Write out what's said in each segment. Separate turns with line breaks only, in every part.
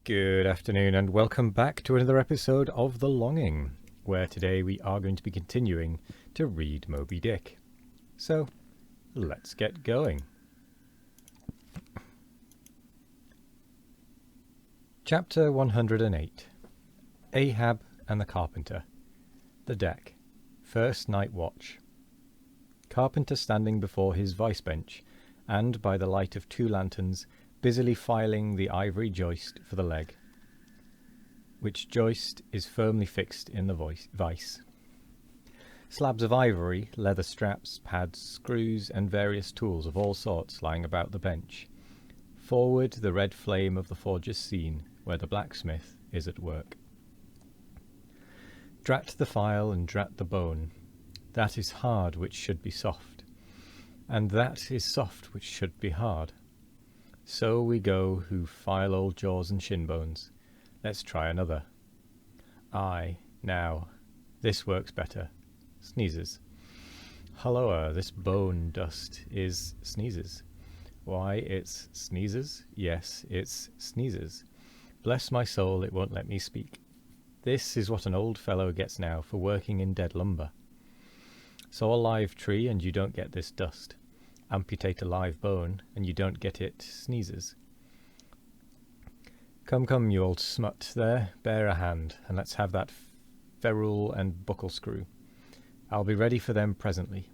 Good afternoon and welcome back to another episode of The Longing, where today we are going to be continuing to read Moby Dick. So, let's get going. Chapter 108. Ahab and the Carpenter. The Deck. First Night Watch. Carpenter standing before his vice bench, and by the light of two lanterns, busily filing the ivory joist for the leg, which joist is firmly fixed in the vice. Slabs of ivory, leather straps, pads, screws, and various tools of all sorts lying about the bench. Forward the red flame of the forger's scene, where the blacksmith is at work. Drat the file and drat the bone, that is hard which should be soft, and that is soft which should be hard. So we go who file old jaws and shin bones. Let's try another. Aye, now, this works better. Sneezes. Hulloa, this bone dust is sneezes. Why, it's sneezes? Yes, it's sneezes. Bless my soul, it won't let me speak. This is what an old fellow gets now for working in dead lumber. Saw a live tree and you don't get this dust. Amputate a live bone, and you don't get it sneezes. Come, you old smut, there, bear a hand, and let's have that ferrule and buckle screw. I'll be ready for them presently.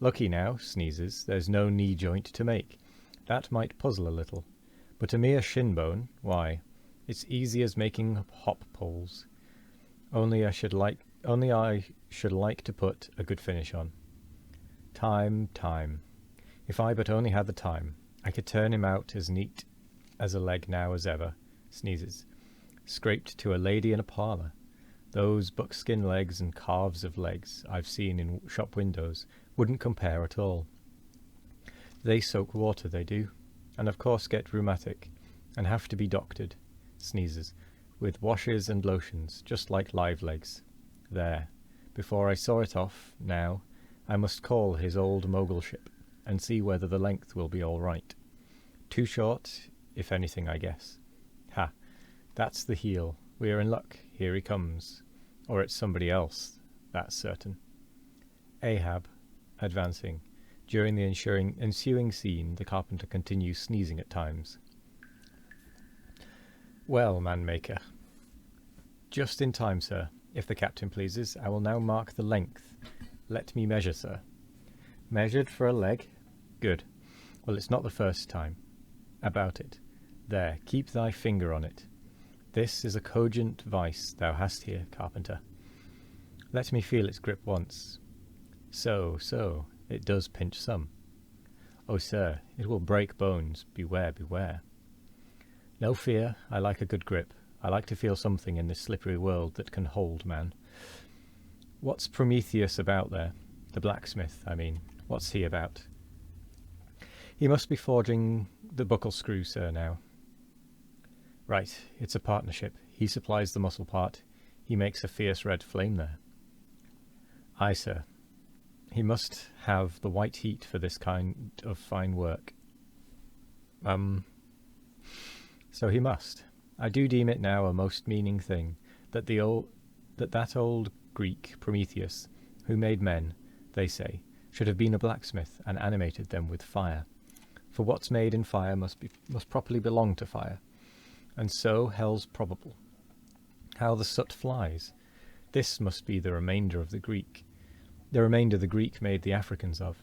Lucky now, sneezes, there's no knee joint to make. That might puzzle a little, but a mere shin bone, why, it's easy as making hop poles. Only I should like to put a good finish on. Time. If I but only had the time, I could turn him out as neat as a leg now as ever. Sneezes. Scraped to a lady in a parlour. Those buckskin legs and calves of legs I've seen in shop windows wouldn't compare at all. They soak water, they do, and of course get rheumatic, and have to be doctored. Sneezes. With washes and lotions, just like live legs. There. Before I saw it off, now, I must call his old mogulship, and see whether the length will be all right. Too short, if anything, I guess. Ha! That's the heel. We are in luck. Here he comes. Or it's somebody else, that's certain. Ahab, advancing. During the ensuing scene, the carpenter continues sneezing at times. Well, man-maker. Just in time, sir. If the captain pleases, I will now mark the length. Let me measure, sir. Measured for a leg? Good. Well, it's not the first time. About it. There, keep thy finger on it. This is a cogent vice thou hast here, carpenter. Let me feel its grip once. So, it does pinch some. Oh, sir, it will break bones. Beware. No fear, I like a good grip. I like to feel something in this slippery world that can hold man. What's Prometheus about there? The blacksmith, I mean. What's he about? He must be forging the buckle screw, sir, now. Right, it's a partnership. He supplies the muscle part. He makes a fierce red flame there. Aye, sir. He must have the white heat for this kind of fine work. So he must. I do deem it now a most meaning thing that that old Greek Prometheus, who made men, they say, should have been a blacksmith and animated them with fire. For what's made in fire must properly belong to fire, and so hell's probable. How the soot flies! This must be the remainder the Greek made the Africans of.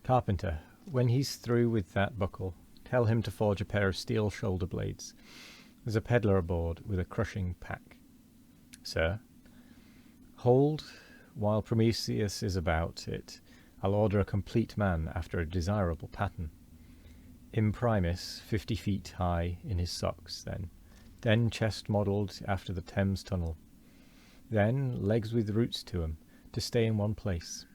Carpenter, when he's through with that buckle, tell him to forge a pair of steel shoulder blades. There's a peddler aboard with a crushing pack. Sir? Hold, while Prometheus is about it, I'll order a complete man after a desirable pattern. Imprimis, 50 feet high in his socks, then chest modelled after the Thames Tunnel. Then legs with roots to 'em, to stay in one place.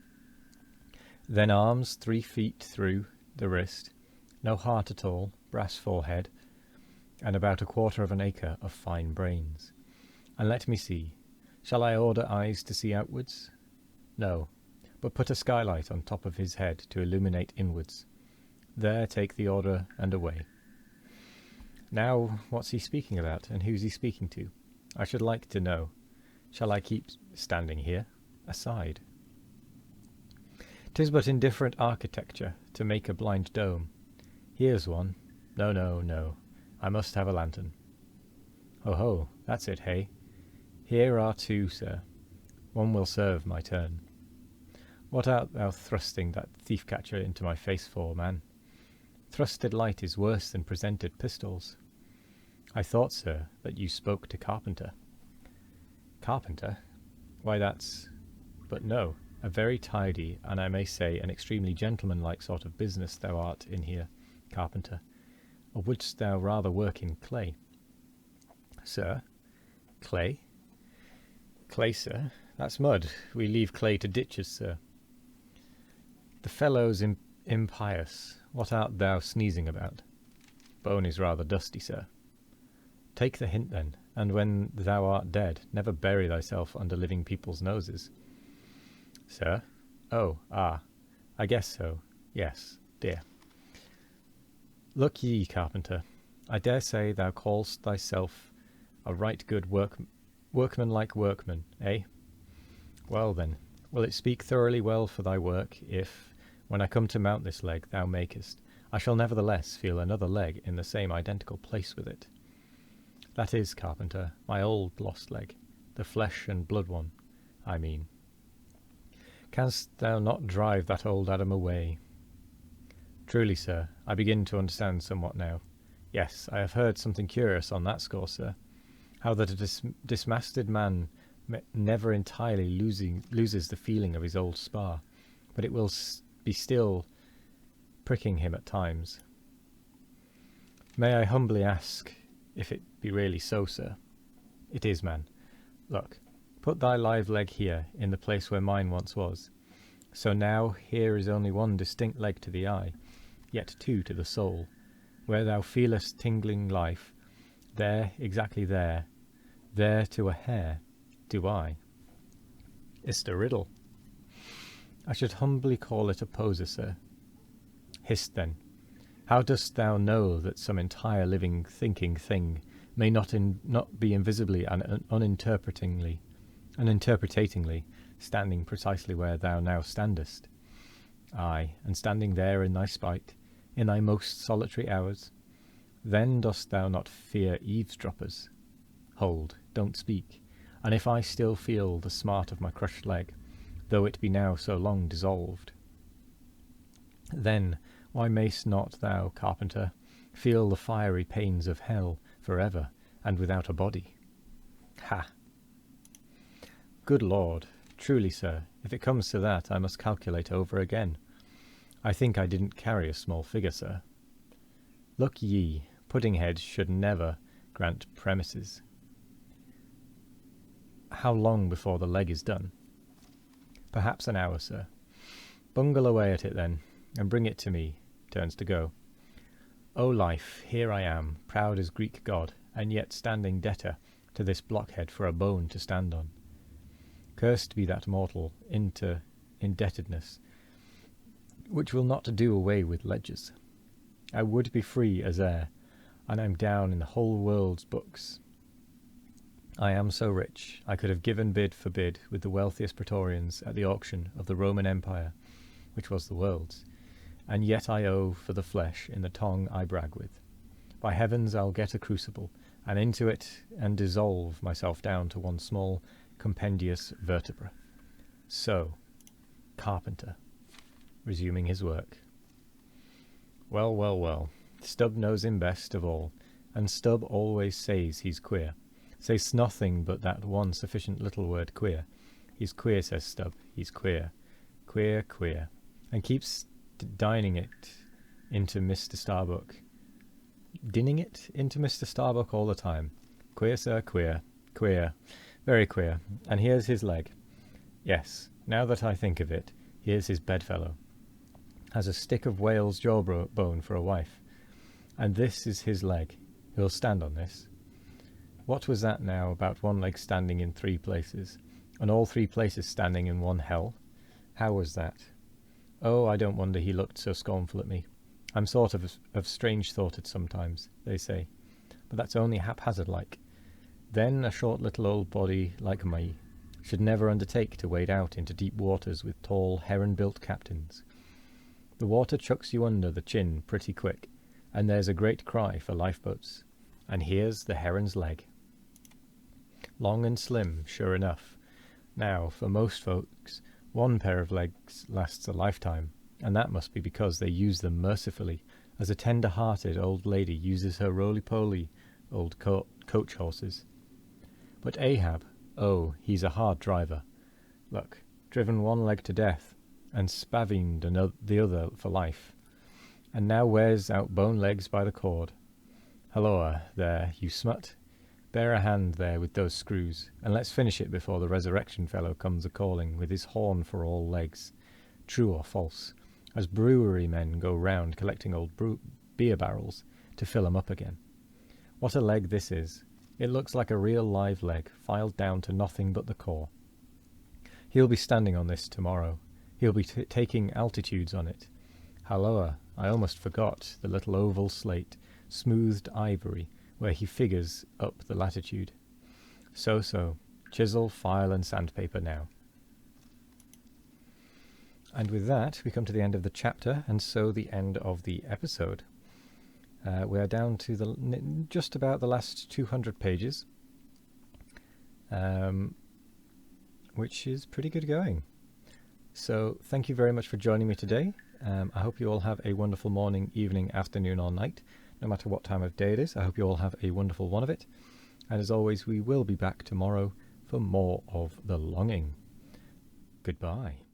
Then arms 3 feet through the wrist, no heart at all, brass forehead, and about 1/4 of an acre of fine brains. And let me see, shall I order eyes to see outwards? No, but put a skylight on top of his head to illuminate inwards. There take the order and away. Now, what's he speaking about, and who's he speaking to? I should like to know. Shall I keep standing here? Aside. 'Tis but indifferent architecture to make a blind dome. Here's one. No, no, no. I must have a lantern. Ho ho, that's it, hey? Here are two, sir. One will serve my turn. What art thou thrusting that thief-catcher into my face for, man? Thrusted light is worse than presented pistols. I thought, sir, that you spoke to Carpenter. Carpenter? Why, that's... But no, a very tidy, and I may say an extremely gentlemanlike sort of business thou art in here, Carpenter. Or wouldst thou rather work in clay? Sir? Clay? Clay, sir? That's mud. We leave clay to ditches, sir. The fellow's impious. What art thou sneezing about? Bone is rather dusty, sir. Take the hint, then, and when thou art dead, never bury thyself under living people's noses. Sir? Oh, ah, I guess so. Yes, dear. Look ye, Carpenter, I dare say thou call'st thyself a right good workmanlike workman, eh? Well then, will it speak thoroughly well for thy work, if, when I come to mount this leg thou makest, I shall nevertheless feel another leg in the same identical place with it? That is, Carpenter, my old lost leg, the flesh and blood one, I mean. Canst thou not drive that old Adam away? Truly, sir, I begin to understand somewhat now. Yes, I have heard something curious on that score, sir. How that a dismasted man never entirely loses the feeling of his old spar, but it will be still pricking him at times. May I humbly ask if it be really so, sir? It is, man. Look, put thy live leg here, in the place where mine once was. So now here is only one distinct leg to the eye, yet two to the soul. Where thou feelest tingling life, there, exactly there to a hair, do I. Is't a riddle? I should humbly call it a poser, sir. Hist, then. How dost thou know that some entire living thinking thing may not be invisibly and uninterpretatingly standing precisely where thou now standest? Aye, and standing there in thy spite, in thy most solitary hours? Then dost thou not fear eavesdroppers? Hold, don't speak, and if I still feel the smart of my crushed leg, though it be now so long dissolved, then why mayst not thou, Carpenter, feel the fiery pains of hell for ever, and without a body? Ha! Good Lord! Truly, sir, if it comes to that, I must calculate over again. I think I didn't carry a small figure, sir. Look ye, Puddinghead should never grant premises. How long before the leg is done? Perhaps an hour, sir. Bungle away at it, then, and bring it to me. Turns to go. O life, here I am, proud as Greek god, and yet standing debtor to this blockhead for a bone to stand on. Cursed be that mortal indebtedness, which will not do away with ledgers. I would be free as air, and I'm down in the whole world's books. I am so rich, I could have given bid for bid with the wealthiest praetorians at the auction of the Roman Empire, which was the world's, and yet I owe for the flesh in the tongue I brag with. By heavens, I'll get a crucible, and into it and dissolve myself down to one small, compendious vertebra. So, Carpenter, resuming his work. Well, well, well, Stubb knows him best of all, and Stubb always says he's queer. Says nothing but that one sufficient little word queer. He's queer, says Stubb, he's queer. Queer, queer. And keeps dining it into Mr. Starbuck. Dinning it into Mr. Starbuck all the time. Queer, sir, queer. Queer. Very queer. And here's his leg. Yes, now that I think of it, here's his bedfellow. Has a stick of whale's jawbone for a wife. And this is his leg. He'll stand on this. What was that now about one leg standing in 3 places, and all 3 places standing in one hell? How was that? Oh, I don't wonder he looked so scornful at me. I'm sort of strange-thoughted sometimes, they say. but that's only haphazard like. Then a short little old body like me should never undertake to wade out into deep waters with tall, heron-built captains. The water chucks you under the chin pretty quick, and there's a great cry for lifeboats. And here's the heron's leg. Long and slim, sure enough. Now, for most folks, one pair of legs lasts a lifetime, and that must be because they use them mercifully, as a tender-hearted old lady uses her roly-poly old coach horses. But Ahab, oh, he's a hard driver. Look, driven one leg to death, and spavined the other for life, and now wears out bone legs by the cord. Halloa, there, you smut. Bear a hand there with those screws, and let's finish it before the resurrection fellow comes a-calling with his horn for all legs. True or false, as brewery men go round collecting old beer barrels to fill 'em up again. What a leg this is. It looks like a real live leg, filed down to nothing but the core. He'll be standing on this tomorrow. He'll be taking altitudes on it. Halloa, I almost forgot the little oval slate, smoothed ivory, where he figures up the latitude. So, chisel, file, and sandpaper now. And with that, we come to the end of the chapter, and so the end of the episode. We're down to just about the last 200 pages, which is pretty good going. So thank you very much for joining me today. I hope you all have a wonderful morning, evening, afternoon, or night, no matter what time of day it is. I hope you all have a wonderful one of it. And as always, we will be back tomorrow for more of The Longing. Goodbye.